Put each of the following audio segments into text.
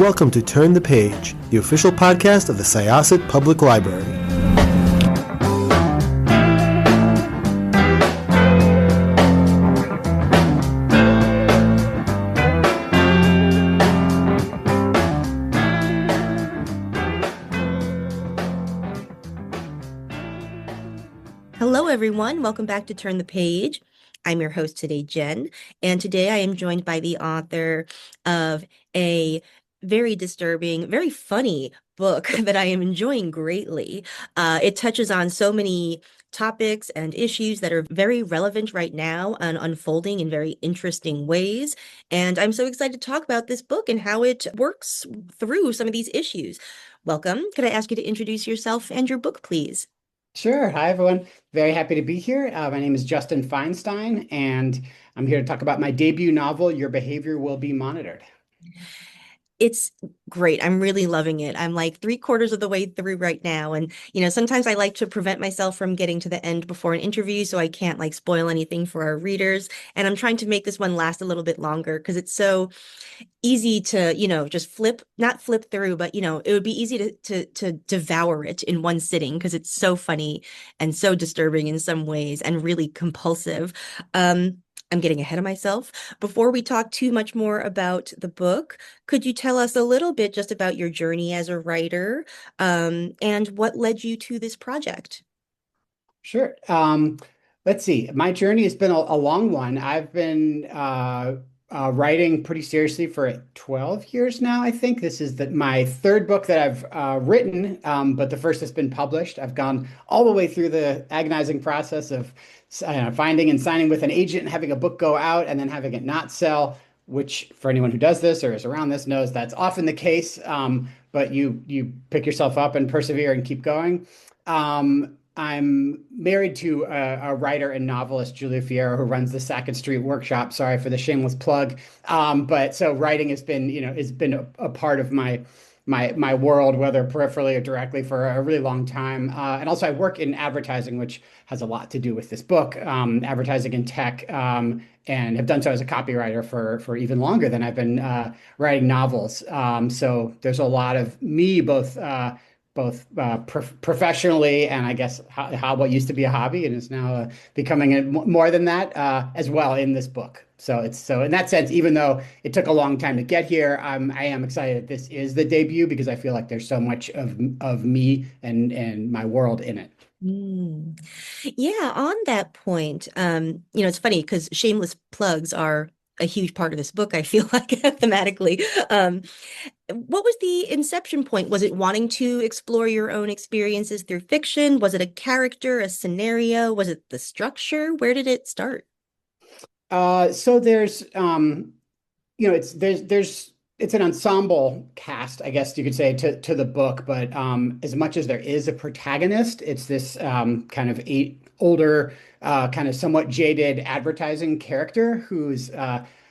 Welcome to Turn the Page, the official podcast of the Syosset Public Library. Hello, everyone. Welcome back to Turn the Page. I'm your host today, Jen, and today I am joined by the author of a very disturbing, very funny book that I am enjoying greatly. It touches on so many topics and issues that are very relevant right now and unfolding in very interesting ways. And I'm so excited to talk about this book and how it works through some of these issues. Welcome. Could I ask you to introduce yourself and your book, please? Sure. Hi, everyone. Very happy to be here. My name is Justin Feinstein, and I'm here to talk about my debut novel, Your Behavior Will Be Monitored. It's great. I'm really loving it. I'm like three-quarters of the way through right now. And, sometimes I like to prevent myself from getting to the end before an interview so I can't like spoil anything for our readers. And I'm trying to make this one last a little bit longer because it's so easy to, just not flip through, but, it would be easy to devour it in one sitting because it's so funny and so disturbing in some ways and really compulsive. I'm getting ahead of myself. Before we talk too much more about the book, could you tell us a little bit just about your journey as a writer, and what led you to this project? Sure. Let's see. My journey has been a long one. I've been writing pretty seriously for 12 years now, I think. This is my third book that I've written, but the first that's been published. I've gone all the way through the agonizing process of finding and signing with an agent and having a book go out and then having it not sell, which for anyone who does this or is around this knows that's often the case. But you pick yourself up and persevere and keep going. I'm married to a writer and novelist, Julia Fierro, who runs the Sackett Street Workshop. Sorry for the shameless plug. But so writing has been a part of my world, whether peripherally or directly, for a really long time. And also, I work in advertising, which has a lot to do with this book, advertising in tech, and have done so as a copywriter for even longer than I've been writing novels. So there's a lot of me, both professionally and I guess how what used to be a hobby and is now becoming more than that as well in this book. So in that sense, even though it took a long time to get here, I am excited that this is the debut because I feel like there's so much of me and my world in it. Mm. Yeah, on that point, it's funny because shameless plugs are a huge part of this book, I feel like thematically. What was the inception point? Was it wanting to explore your own experiences through fiction? Was it a character, a scenario? Was it the structure? Where did it start? So there's it's an ensemble cast, I guess you could say, to the book, but as much as there is a protagonist, it's this kind of older, kind of somewhat jaded advertising character who's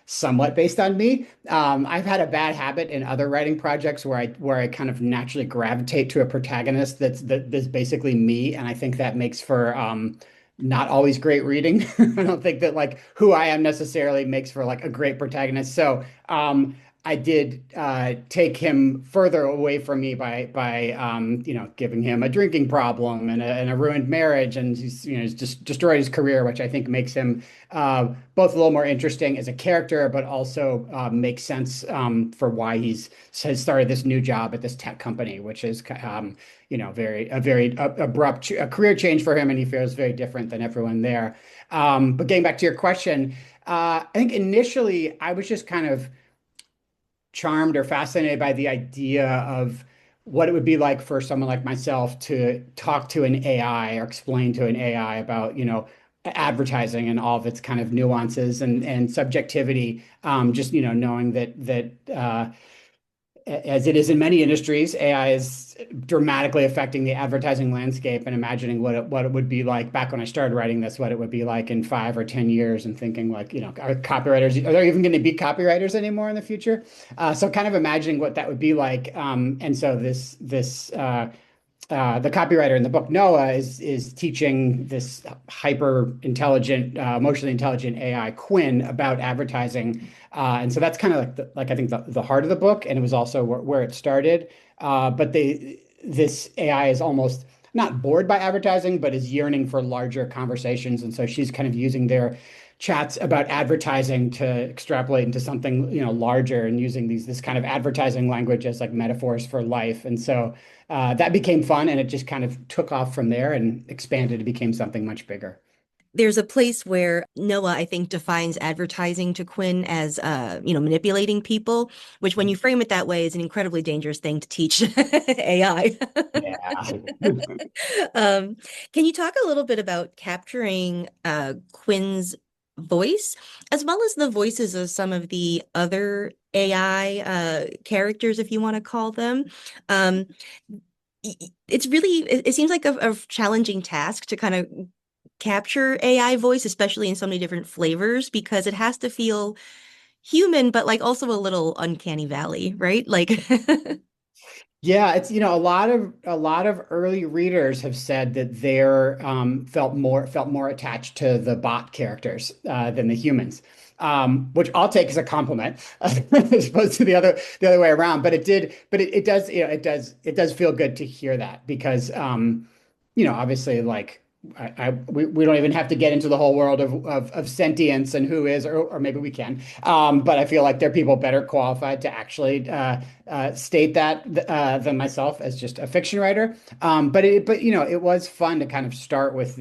somewhat based on me. I've had a bad habit in other writing projects where I kind of naturally gravitate to a protagonist that's basically me, and I think that makes for not always great reading. I don't think that like who I am necessarily makes for like a great protagonist. So I did take him further away from me by giving him a drinking problem and a ruined marriage, and he's just destroyed his career, which I think makes him both a little more interesting as a character, but also makes sense for why has started this new job at this tech company, which is very abrupt a career change for him, and he feels very different than everyone there. But getting back to your question, I think initially I was just kind of charmed or fascinated by the idea of what it would be like for someone like myself to talk to an AI or explain to an AI about, advertising and all of its kind of nuances and subjectivity. Just, knowing that as it is in many industries, AI is dramatically affecting the advertising landscape and imagining what it would be like back when I started writing this, what it would be like in 5 or 10 years, and thinking like, are there even going to be copywriters anymore in the future? So kind of imagining what that would be like. And so this the copywriter in the book, Noah, is teaching this hyper intelligent, emotionally intelligent AI, Quinn, about advertising. And so that's kind of like I think the heart of the book, and it was also where it started. But this AI is almost not bored by advertising, but is yearning for larger conversations. And so she's kind of using their chats about advertising to extrapolate into something, larger, and using this kind of advertising language as like metaphors for life. And so that became fun, and it just kind of took off from there and expanded. It became something much bigger. There's a place where Noah, I think, defines advertising to Quinn as, manipulating people, which when you frame it that way is an incredibly dangerous thing to teach AI. Yeah. Um, can you talk a little bit about capturing Quinn's voice, as well as the voices of some of the other AI characters, if you want to call them? Um, it's really, it seems like a challenging task to kind of capture AI voice, especially in so many different flavors, because it has to feel human, but like also a little uncanny valley, right? Like, Yeah, it's a lot of early readers have said that they're felt more attached to the bot characters than the humans, which I'll take as a compliment as opposed to the other way around. But it does it does feel good to hear that because obviously like we don't even have to get into the whole world of sentience and who is, or maybe we can. But I feel like there are people better qualified to actually state that than myself as just a fiction writer. But it was fun to kind of start with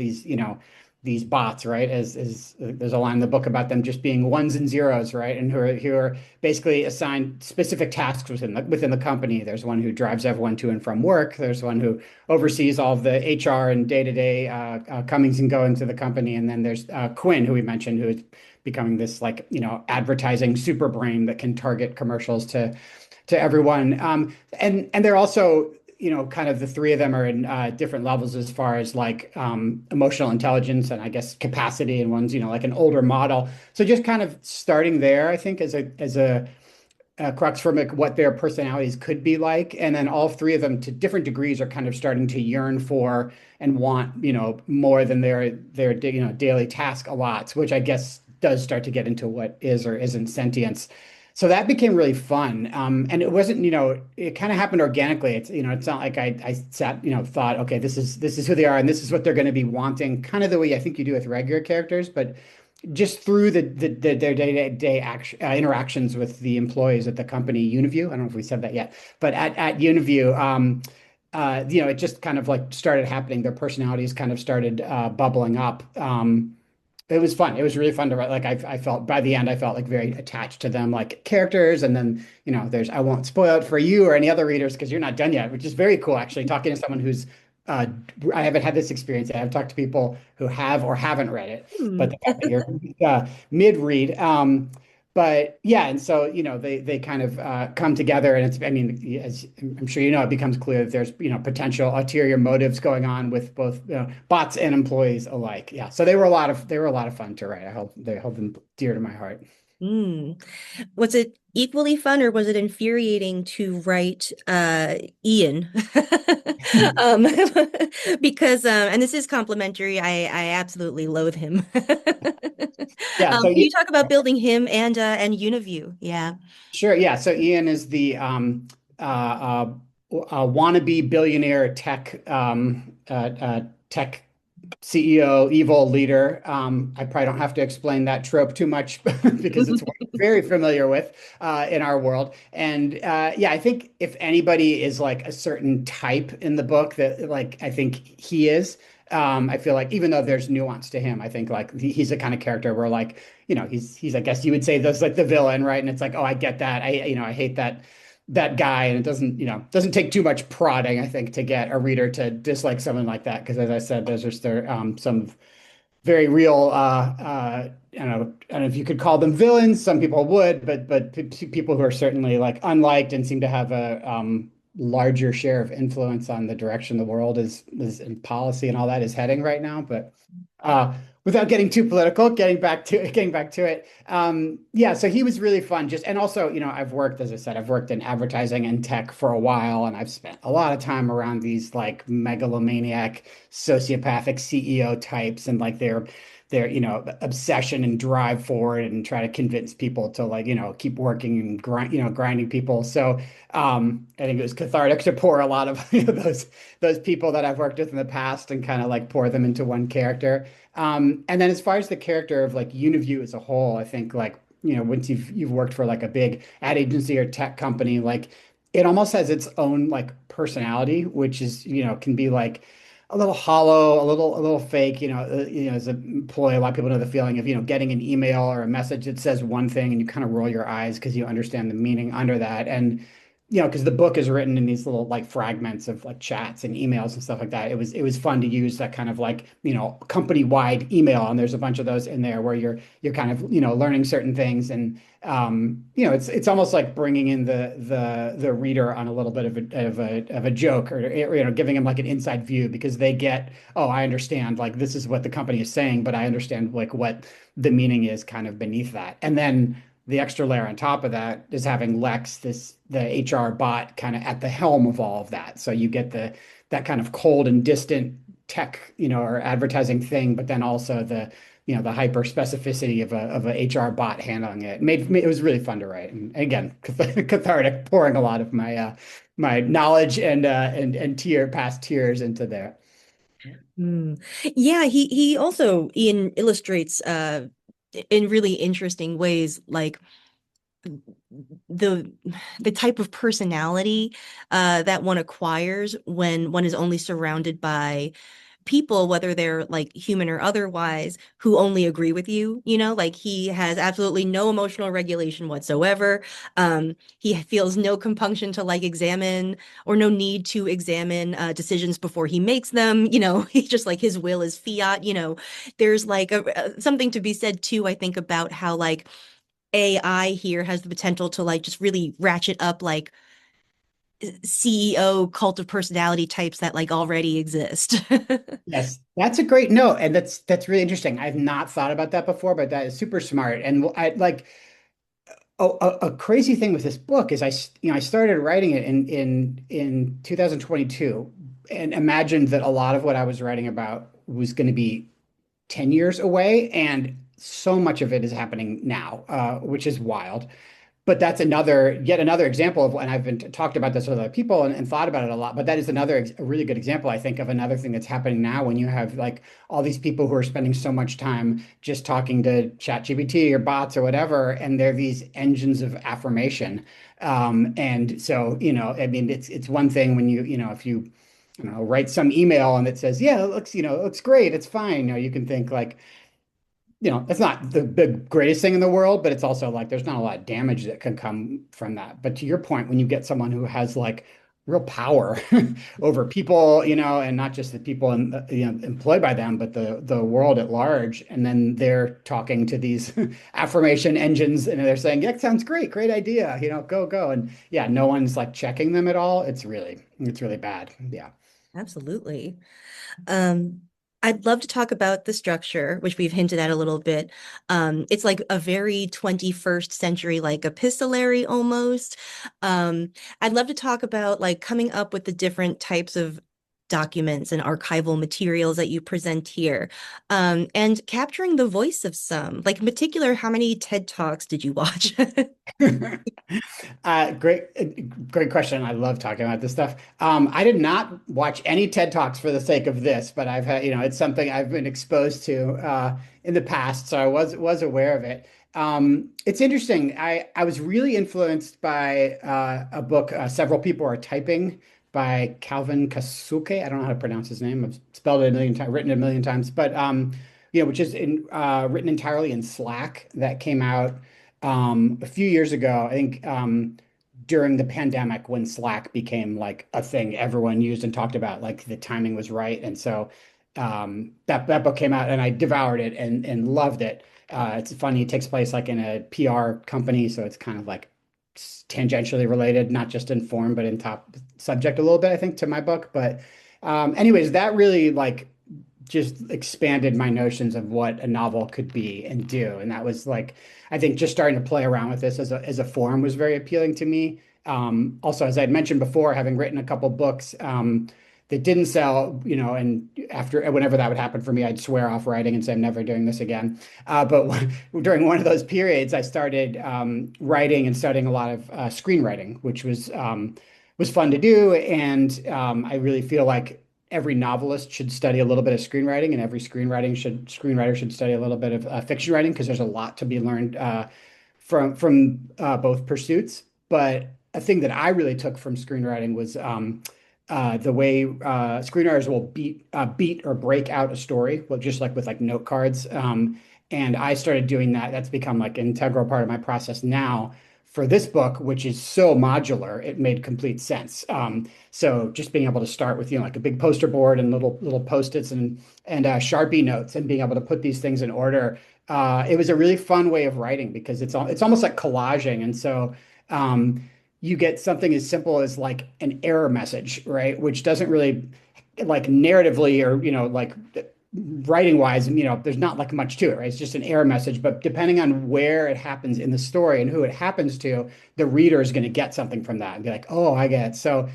these bots, right? As there's a line in the book about them just being ones and zeros, right? And who are basically assigned specific tasks within the company. There's one who drives everyone to and from work. There's one who oversees all of the HR and day-to-day comings and goings of the company. And then there's Quinn, who we mentioned, who is becoming this like advertising super brain that can target commercials to everyone. And they're also kind of the three of them are in different levels as far as like emotional intelligence and I guess capacity, and one's like an older model. So just kind of starting there, I think, as a crux from like what their personalities could be like, and then all three of them to different degrees are kind of starting to yearn for and want more than their daily task allots, which I guess does start to get into what is or isn't sentience. So that became really fun. And it wasn't, it kind of happened organically. It's not like I sat, thought, okay, this is who they are and this is what they're going to be wanting, kind of the way I think you do with regular characters, but just through their day-to-day interactions with the employees at the company Uniview. I don't know if we said that yet, but at Uniview, it just kind of like started happening. Their personalities kind of started bubbling up. It was fun. It was really fun to write. Like I felt by the end, I felt like very attached to them, like characters. And then, I won't spoil it for you or any other readers because you're not done yet, which is very cool. Actually, talking to someone who's, I haven't had this experience yet. I've talked to people who have or haven't read it, but hmm. the fact that you're mid-read. But yeah, and so they kind of come together, and I mean, as I'm sure it becomes clear that there's potential ulterior motives going on with both bots and employees alike. Yeah, so they were a lot of fun to write. I hope they hold them dear to my heart. Mm. Was it equally fun or was it infuriating to write Ian? Um, because and this is complimentary. I absolutely loathe him. Yeah, so Can you talk about building him and Uniview? Yeah. sure. Yeah. So Ian is the wannabe billionaire tech CEO, evil leader. I probably don't have to explain that trope too much because it's what we're very familiar with in our world. And yeah, I think if anybody is like a certain type in the book that like I think he is. I feel like even though there's nuance to him, I think like he's the kind of character where like he's I guess you would say those like the villain, right? And it's like, oh, I get that. I hate that guy, and it doesn't take too much prodding, I think, to get a reader to dislike someone like that. Because as I said, those are some very real I don't know if you could call them villains. Some people would, but people who are certainly like unliked and seem to have a larger share of influence on the direction the world is in policy and all that is heading right now. But without getting too political, getting back to it. Yeah, so he was really fun. Just and also, I've worked, as I said, I've worked in advertising and tech for a while, and I've spent a lot of time around these like megalomaniac, sociopathic CEO types, and like their obsession and drive forward, and try to convince people to like keep working and grinding people. So I think it was cathartic to pour a lot of those people that I've worked with in the past and kind of like pour them into one character. And then as far as the character of like Uniview as a whole, I think like, once you've worked for like a big ad agency or tech company, like it almost has its own like personality, which is, can be like a little hollow, a little fake, as an employee, a lot of people know the feeling of, getting an email or a message that says one thing and you kind of roll your eyes because you understand the meaning under that. And because the book is written in these little like fragments of like chats and emails and stuff like that. It was fun to use that kind of like, company-wide email. And there's a bunch of those in there where you're kind of, learning certain things. And it's almost like bringing in the reader on a little bit of a joke, or giving them like an inside view because they get, oh, I understand, like this is what the company is saying, but I understand like what the meaning is kind of beneath that. And then the extra layer on top of that is having Lex, the HR bot, kind of at the helm of all of that. So you get that kind of cold and distant tech, or advertising thing, but then also the hyper specificity of a HR bot handling it. It was really fun to write. And again, cathartic, pouring a lot of my knowledge and past tears into there. Mm. Yeah, he also Ian illustrates in really interesting ways, like the the type of personality that one acquires when one is only surrounded by people, whether they're like human or otherwise, who only agree with you. Like he has absolutely no emotional regulation whatsoever. He feels no compunction to like examine, or no need to examine decisions before he makes them. He just like his will is fiat. There's like something to be said too, I think, about how like AI here has the potential to like just really ratchet up like CEO cult of personality types that like already exist. Yes, that's a great note, and that's really interesting. I've not thought about that before, but that is super smart. And I like a crazy thing with this book is I started writing it in 2022 and imagined that a lot of what I was writing about was going to be 10 years away, and so much of it is happening now, which is wild. But that's yet another example of, and I've been talked about this with other people and thought about it a lot, but that is a really good example, I think, of another thing that's happening now when you have like all these people who are spending so much time just talking to ChatGPT or bots or whatever, and they're these engines of affirmation. And so, I mean, it's one thing when if you, I don't know, write some email and it says, yeah, it looks great, it's fine. You can think like, it's not the greatest thing in the world, but it's also like there's not a lot of damage that can come from that. But to your point, when you get someone who has like real power over people, and not just the people employed by them, but the world at large, and then they're talking to these affirmation engines, and they're saying, "Yeah, sounds great, great idea, go go," and yeah, no one's like checking them at all. It's really bad. Yeah. Absolutely. Um, I'd love to talk about the structure, which we've hinted at a little bit. It's like a very 21st century, like epistolary almost. I'd love to talk about like coming up with the different types of documents and archival materials that you present here, and capturing the voice of some. Like in particular, how many TED Talks did you watch? Great question. I love talking about this stuff. I did not watch any TED Talks for the sake of this, but I've had, it's something I've been exposed to in the past, so I was aware of it. It's interesting. I was really influenced by a book, Several People Are Typing by Calvin Kasuke. I don't know how to pronounce his name. I've spelled it a million times, written it a million times, but which is written entirely in Slack that came out a few years ago, I think during the pandemic when Slack became like a thing everyone used and talked about, like the timing was right. And so that book came out and I devoured it and loved it. It's funny, it takes place like in a PR company, so it's kind of like tangentially related, not just in form, but in top subject a little bit, I think, to my book. But anyways, that really like just expanded my notions of what a novel could be and do. And that was like, I think just starting to play around with this as a form was very appealing to me. Also, as I had mentioned before, having written a couple books that didn't sell, and whenever that would happen for me, I'd swear off writing and say, I'm never doing this again. But during one of those periods, I started writing and studying a lot of screenwriting, which was fun to do. And I really feel like every novelist should study a little bit of screenwriting, and every screenwriter should study a little bit of fiction writing because there's a lot to be learned from both pursuits. But a thing that I really took from screenwriting was the way screenwriters will beat or break out a story, well, just like with like note cards. And I started doing that. That's become like an integral part of my process now. For this book, which is so modular, it made complete sense. So just being able to start with, like a big poster board and little post-its and Sharpie notes and being able to put these things in order. It was a really fun way of writing because it's almost like collaging. And so you get something as simple as like an error message, right? Which doesn't really like narratively or, like writing wise, there's not like much to it, right? It's just an error message, but depending on where it happens in the story and who it happens to, the reader is going to get something from that and be like, oh, I get it. So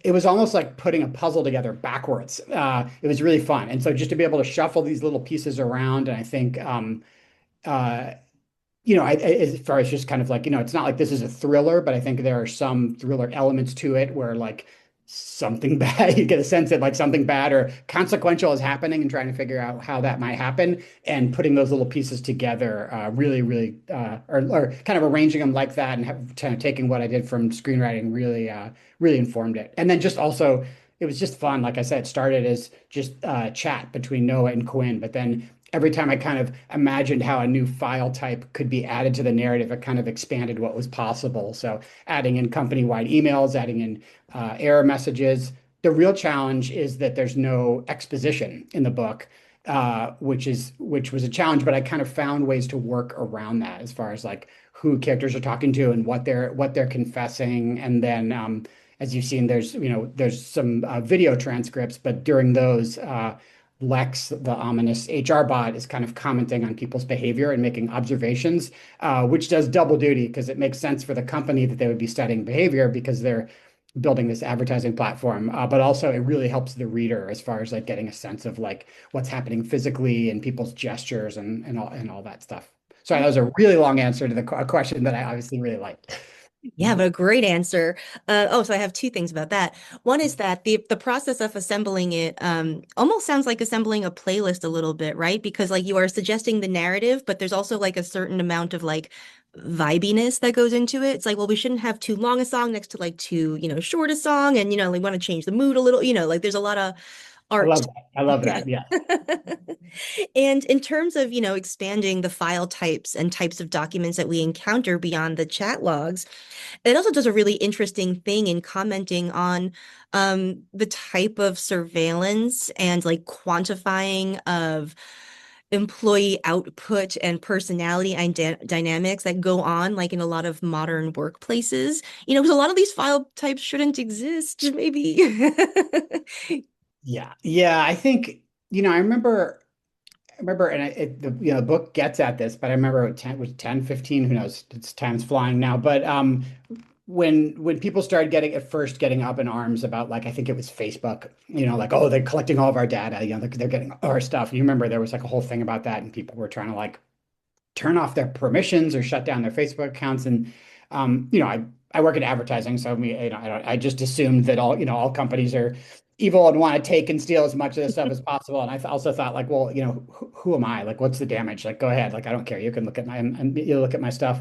it was almost like putting a puzzle together backwards. It was really fun. And so just to be able to shuffle these little pieces around, and I think, uh, as far as just kind of like, it's not like this is a thriller, but I think there are some thriller elements to it where like something bad, you get a sense that like something bad or consequential is happening and trying to figure out how that might happen and putting those little pieces together or kind of arranging them like that and kind of taking what I did from screenwriting really informed it. And then just also, it was just fun. Like I said, it started as just chat between Noah and Quinn, but then every time I kind of imagined how a new file type could be added to the narrative, it kind of expanded what was possible. So adding in company-wide emails, adding in error messages. The real challenge is that there's no exposition in the book, which was a challenge, but I kind of found ways to work around that as far as like who characters are talking to and what they're confessing. And then as you've seen, there's some video transcripts, but during those Lex, the ominous HR bot, is kind of commenting on people's behavior and making observations, which does double duty because it makes sense for the company that they would be studying behavior because they're building this advertising platform. But also it really helps the reader as far as like getting a sense of like what's happening physically and people's gestures and all that stuff. Sorry, that was a really long answer to the question that I obviously really liked. Yeah, but a great answer. So I have two things about that. One is that the process of assembling it almost sounds like assembling a playlist a little bit, right? Because like you are suggesting the narrative, but there's also like a certain amount of like vibiness that goes into it. It's like, well, we shouldn't have too long a song next to like too, short a song, and we want to change the mood a little, like there's a lot of art. I love Yeah. that. Yeah. And in terms of, expanding the file types and types of documents that we encounter beyond the chat logs, it also does a really interesting thing in commenting on the type of surveillance and like quantifying of employee output and personality and dynamics that go on like in a lot of modern workplaces. Because a lot of these file types shouldn't exist, maybe. Yeah. Yeah. I think, and the book gets at this, but I remember it was 10, 15, who knows, it's time's flying now. But when people started getting up in arms about like, I think it was Facebook, like, oh, they're collecting all of our data, they're getting our stuff. You remember there was like a whole thing about that and people were trying to like turn off their permissions or shut down their Facebook accounts. And I work in advertising, so I just assumed that all companies are evil and want to take and steal as much of this stuff as possible. And also thought like, well, who am I? Like, what's the damage? Like, go ahead. Like, I don't care. You can look at you look at my stuff.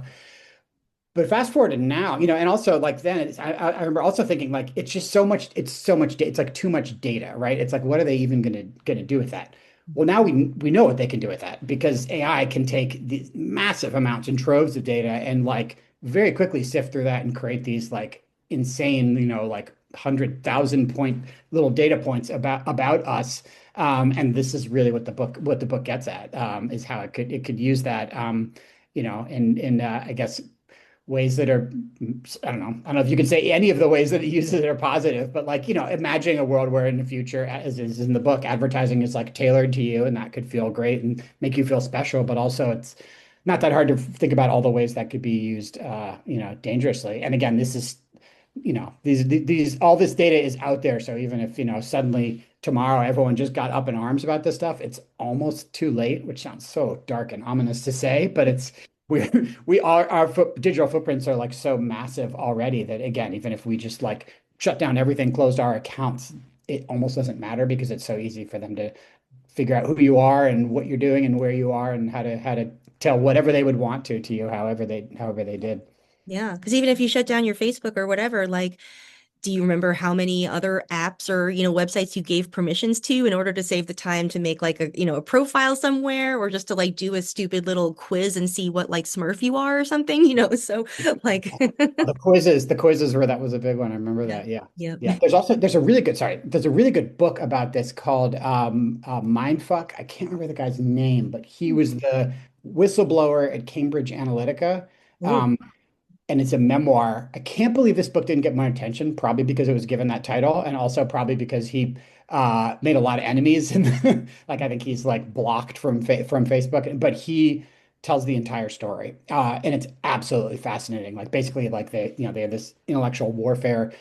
But fast forward to now, and also like then I remember also thinking like it's just so much, it's like too much data, right? It's like, what are they even gonna do with that? Well, now we know what they can do with that because AI can take these massive amounts and troves of data and like very quickly sift through that and create these like insane, like 100,000 point little data points about us. And this is really what the book gets at, is how it could use that, I guess ways that are, I don't know if you can say any of the ways that it uses it are positive, but like, imagining a world where in the future, as is in the book, advertising is like tailored to you and that could feel great and make you feel special, but also it's not that hard to think about all the ways that could be used, dangerously. And again, this is, these all this data is out there. So even if, suddenly tomorrow everyone just got up in arms about this stuff, it's almost too late, which sounds so dark and ominous to say, but it's we we are our digital footprints are like so massive already that again, even if we just like shut down everything, closed our accounts, it almost doesn't matter because it's so easy for them to figure out who you are and what you're doing and where you are and how to tell whatever they would want to you, however they did. Yeah, because even if you shut down your Facebook or whatever, like, do you remember how many other apps or, websites you gave permissions to in order to save the time to make like a profile somewhere or just to like do a stupid little quiz and see what like Smurf you are or something, So like The quizzes were that was a big one. I remember yeah. that. Yeah. Yep. Yeah. There's a really good book about this called Mindfuck. I can't remember the guy's name, but he was the whistleblower at Cambridge Analytica. Ooh. Um, and it's a memoir. I can't believe this book didn't get my attention, probably because it was given that title, and also probably because he made a lot of enemies. And like I think he's like blocked from Facebook, but he tells the entire story, and it's absolutely fascinating. Like basically, like they had this intellectual warfare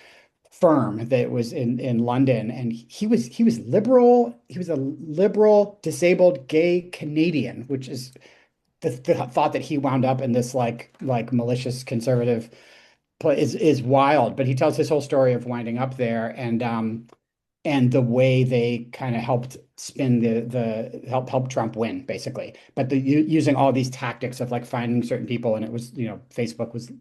firm that was in London, and he was liberal. He was a liberal, disabled, gay Canadian, which is the thought that he wound up in this like malicious conservative is wild. But he tells his whole story of winding up there and the way they kind of helped spin the help Trump win basically. But using all these tactics of like finding certain people, and it was Facebook was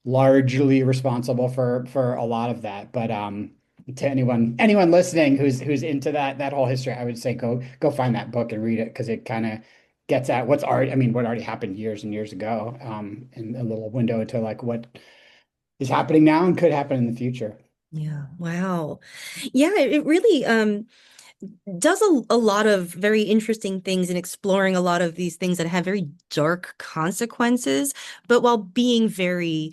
largely responsible for a lot of that. But to anyone listening who's into that whole history, I would say go find that book and read it because it kind of gets at what already happened years and years ago, and a little window into like what is happening now and could happen in the future. Yeah. Wow. Yeah, it really does a lot of very interesting things in exploring a lot of these things that have very dark consequences, but while being very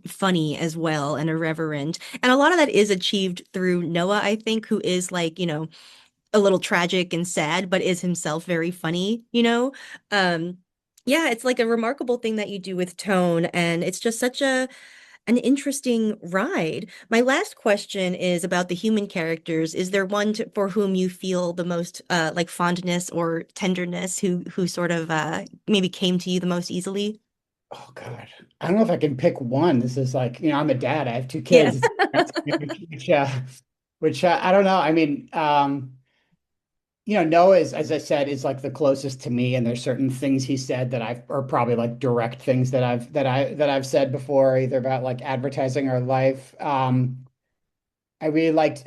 funny as well and irreverent. And a lot of that is achieved through Noah, I think, who is like, a little tragic and sad, but is himself very funny. Um, yeah, it's like a remarkable thing that you do with tone, and it's just such a an interesting ride. My last question is about the human characters. Is there one for whom you feel the most like fondness or tenderness, who sort of maybe came to you the most easily? Oh God, I don't know if I can pick one. This is like, I'm a dad. I have two Yeah. kids, which I don't know. I mean, Noah is, as I said, is like the closest to me, and there's certain things he said that I've, or probably like direct things that I've said before, either about like advertising or life. I really liked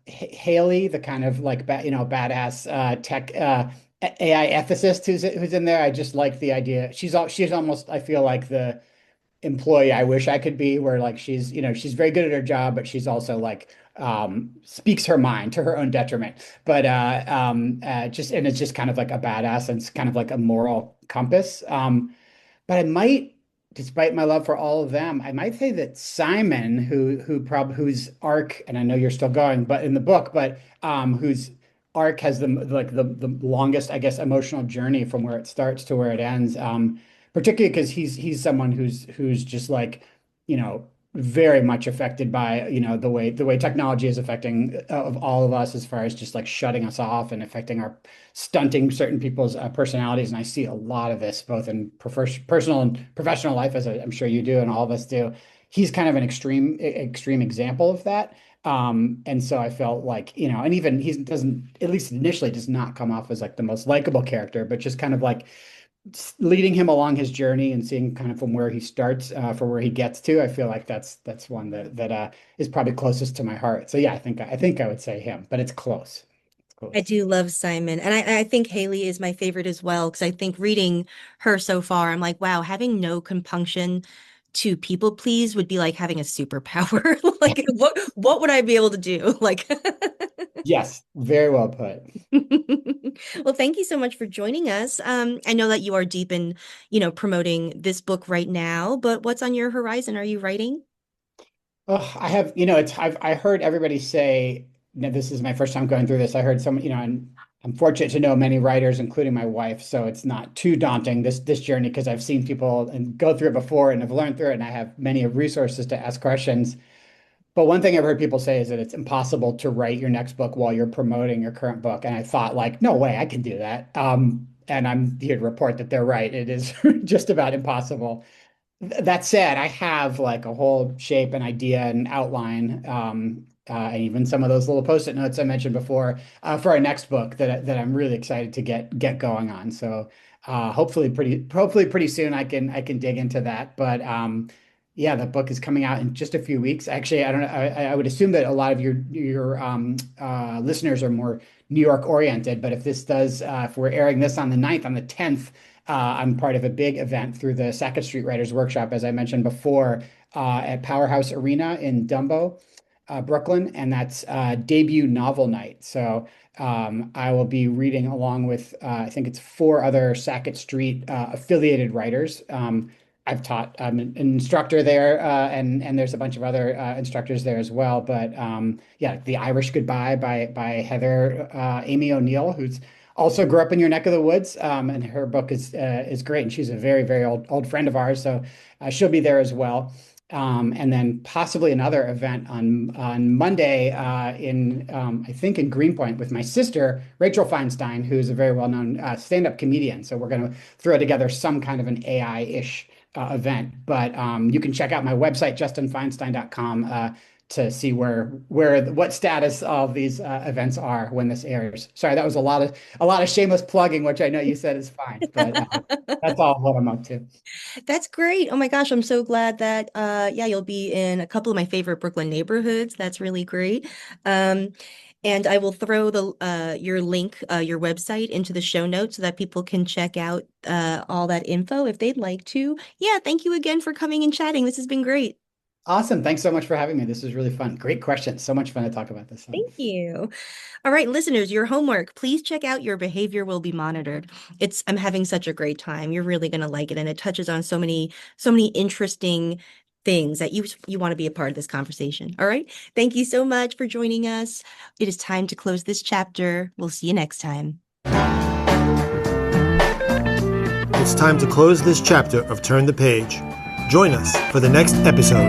Haley, the kind of like badass tech AI ethicist who's in there. I just like the idea. She's almost, I feel like, the employee I wish I could be, where like she's very good at her job, but she's also like speaks her mind to her own detriment. But just and it's just kind of like a badass and it's kind of like a moral compass. But I might, despite my love for all of them, I might say that Simon, whose arc, and I know you're still going, but in the book, but whose arc has the longest, I guess, emotional journey from where it starts to where it ends. Particularly because he's someone who's just like, very much affected by, the way technology is affecting of all of us as far as just like shutting us off and affecting our stunting certain people's personalities. And I see a lot of this both in personal and professional life, as I'm sure you do, and all of us do. He's kind of an extreme example of that. And so I felt like, and even he doesn't, at least initially, does not come off as like the most likable character, but just kind of like leading him along his journey and seeing kind of from where he starts for where he gets to. I feel like that's one that is probably closest to my heart. So yeah, I think I would say him, but it's close. It's I close. do love Simon. And I think Haley is my favorite as well, because I think reading her so far, I'm like, wow, having no compunction to people please would be like having a superpower. Like what would I be able to do? Like Yes, very well put. Well, thank you so much for joining us. I know that you are deep in, promoting this book right now, but what's on your horizon? Are you writing? Oh, I have, I heard everybody say, this is my first time going through this. I heard some, and I'm fortunate to know many writers, including my wife, so it's not too daunting this journey because I've seen people and go through it before and have learned through it, and I have many resources to ask questions. But one thing I've heard people say is that it's impossible to write your next book while you're promoting your current book, and I thought, like, no way, I can do that. And I'm here to report that they're right. It is just about impossible. That said, I have like a whole shape and idea and outline, and even some of those little post-it notes I mentioned before for our next book that I'm really excited to get going on. So hopefully pretty soon I can dig into that. But yeah, the book is coming out in just a few weeks. Actually, I don't know. I would assume that a lot of your listeners are more New York oriented. But if we're airing this on the 9th, on the 10th. I'm part of a big event through the Sackett Street Writers Workshop, as I mentioned before, at Powerhouse Arena in Dumbo, Brooklyn, and that's debut novel night. So I will be reading along with I think it's 4 other Sackett Street affiliated writers. I'm an instructor there, and there's a bunch of other instructors there as well. But yeah, The Irish Goodbye by Heather Amy O'Neill, who's also grew up in your neck of the woods, and her book is great, and she's a very very old friend of ours, so she'll be there as well. And then possibly another event on Monday in I think in Greenpoint with my sister Rachel Feinstein, who's a very well-known stand-up comedian. So we're going to throw together some kind of an AI-ish event. But you can check out my website justinfeinstein.com to see what status all of these events are when this airs. Sorry, that was a lot of shameless plugging, which I know you said is fine, but that's all what I'm up to. That's great. Oh my gosh, I'm so glad that yeah, you'll be in a couple of my favorite Brooklyn neighborhoods. That's really great. Um, and I will throw the your link, your website into the show notes so that people can check out all that info if they'd like to. Yeah, thank you again for coming and chatting. This has been great. Awesome. Thanks so much for having me. This was really fun. Great questions. So much fun to talk about this. Thank you. All right, listeners, your homework. Please check out Your Behavior Will Be Monitored. I'm having such a great time. You're really going to like it, and it touches on so many interesting things that you want to be a part of this conversation. All right. Thank you so much for joining us. It is time to close this chapter. We'll see you next time. It's time to close this chapter of Turn the Page. Join us for the next episode.